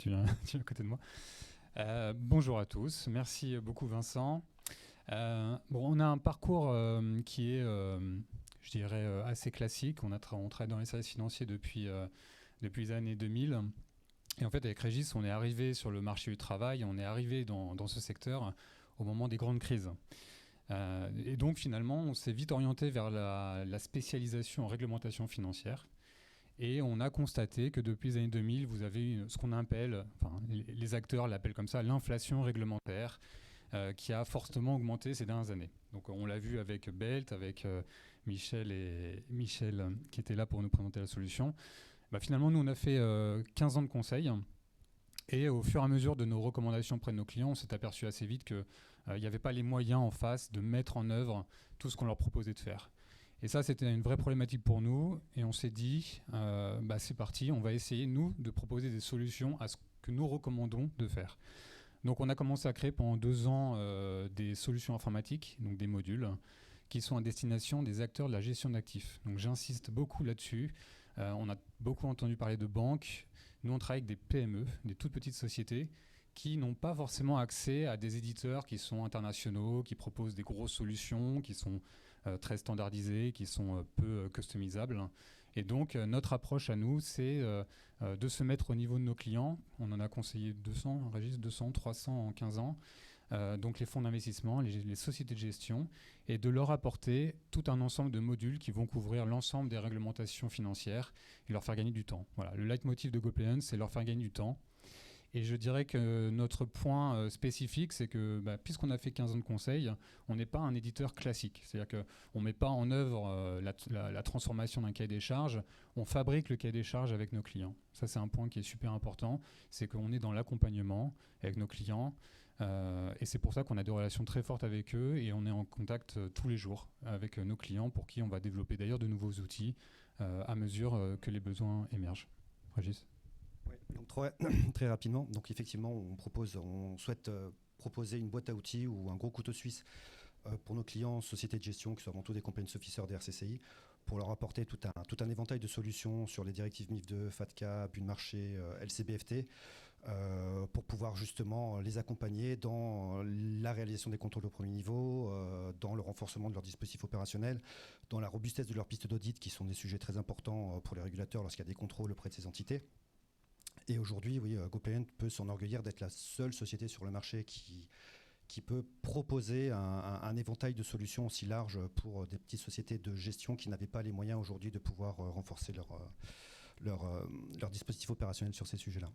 tu es à côté de moi. Bonjour à tous. Merci beaucoup, Vincent. On a un parcours qui est, je dirais, assez classique. On travaille dans les services financiers depuis les années 2000. Et en fait, avec Régis, on est arrivé sur le marché du travail, on est arrivé dans ce secteur au moment des grandes crises. Et donc, finalement, on s'est vite orienté vers la spécialisation en réglementation financière. Et on a constaté que depuis les années 2000, vous avez eu ce qu'on appelle, enfin, les acteurs l'appellent comme ça, l'inflation réglementaire, qui a fortement augmenté ces dernières années. Donc on l'a vu avec Belt, avec Michel qui était là pour nous présenter la solution. Finalement, nous, on a fait 15 ans de conseil. Et au fur et à mesure de nos recommandations auprès de nos clients, on s'est aperçu assez vite qu'il n'y avait pas les moyens en face de mettre en œuvre tout ce qu'on leur proposait de faire. Et ça, c'était une vraie problématique pour nous. Et on s'est dit, c'est parti, on va essayer, nous, de proposer des solutions à ce que nous recommandons de faire. Donc on a commencé à créer pendant 2 ans des solutions informatiques, donc des modules, qui sont à destination des acteurs de la gestion d'actifs. Donc j'insiste beaucoup là-dessus. On a beaucoup entendu parler de banques. Nous, on travaille avec des PME, des toutes petites sociétés, qui n'ont pas forcément accès à des éditeurs qui sont internationaux, qui proposent des grosses solutions, qui sont très standardisées, qui sont peu customisables. Et donc, notre approche à nous, c'est de se mettre au niveau de nos clients. On en a conseillé 200, Régis, 200, 300 en 15 ans. Donc les fonds d'investissement, les sociétés de gestion, et de leur apporter tout un ensemble de modules qui vont couvrir l'ensemble des réglementations financières et leur faire gagner du temps. Voilà, le leitmotiv de GoPlayance, c'est leur faire gagner du temps. Et je dirais que notre point spécifique, c'est que puisqu'on a fait 15 ans de conseil, on n'est pas un éditeur classique. C'est-à-dire qu'on ne met pas en œuvre la transformation d'un cahier des charges, on fabrique le cahier des charges avec nos clients. Ça, c'est un point qui est super important, c'est qu'on est dans l'accompagnement avec nos clients. Et c'est pour ça qu'on a des relations très fortes avec eux et on est en contact tous les jours avec nos clients pour qui on va développer d'ailleurs de nouveaux outils à mesure que les besoins émergent. Régis ? Oui, donc très rapidement. Donc effectivement, on souhaite proposer une boîte à outils ou un gros couteau suisse pour nos clients, sociétés de gestion qui sont avant tout des compliance officers des RCCI, pour leur apporter tout un éventail de solutions sur les directives MIF2, FATCA, abus de marché, LCBFT, pour pouvoir justement les accompagner dans la réalisation des contrôles au premier niveau, dans le renforcement de leurs dispositifs opérationnels, dans la robustesse de leurs pistes d'audit, qui sont des sujets très importants pour les régulateurs lorsqu'il y a des contrôles auprès de ces entités. Et aujourd'hui, oui, GoPlayance peut s'enorgueillir d'être la seule société sur le marché qui peut proposer un éventail de solutions aussi large pour des petites sociétés de gestion qui n'avaient pas les moyens aujourd'hui de pouvoir renforcer leur dispositif opérationnel sur ces sujets-là.